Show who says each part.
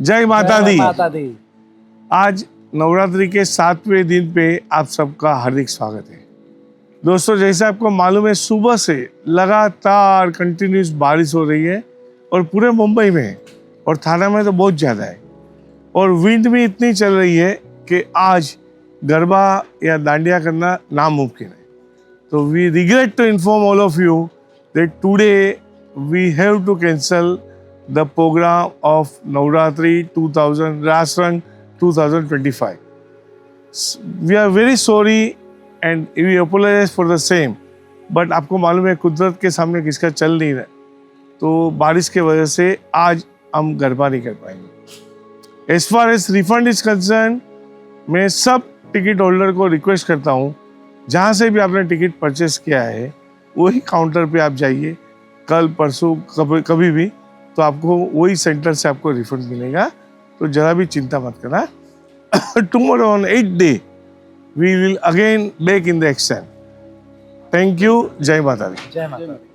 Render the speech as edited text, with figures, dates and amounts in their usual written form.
Speaker 1: जय माता दी।
Speaker 2: माता दी।
Speaker 1: आज नवरात्रि के 7वें दिन पे आप सबका हार्दिक स्वागत है। दोस्तों, जैसे आपको मालूम है, सुबह से लगातार कंटिन्यूस बारिश हो रही है और पूरे मुंबई में और थाना में तो बहुत ज़्यादा है, और विंड भी इतनी चल रही है कि आज गरबा या दांडिया करना नामुमकिन है। तो we regret to inform all of you that today we have to cancel the program of Navratri 2000 Rasrang 2025. We are very sorry and we apologize for the same. But आपको मालूम है कुदरत के सामने किसका चल नहीं रहा, तो बारिश के वजह से आज हम गरबा नहीं कर पाएंगे। As far as refund is concerned, मैं सब टिकट होल्डर को रिक्वेस्ट करता हूँ, जहाँ से भी आपने टिकट परचेस किया है वही काउंटर पे आप जाइए, कल परसों कभी भी, तो आपको वही सेंटर से आपको रिफंड मिलेगा। तो जरा भी चिंता मत करना। Tomorrow on 8th day we will again back in the action. Thank you. जय माता दी।
Speaker 2: जय माता दी।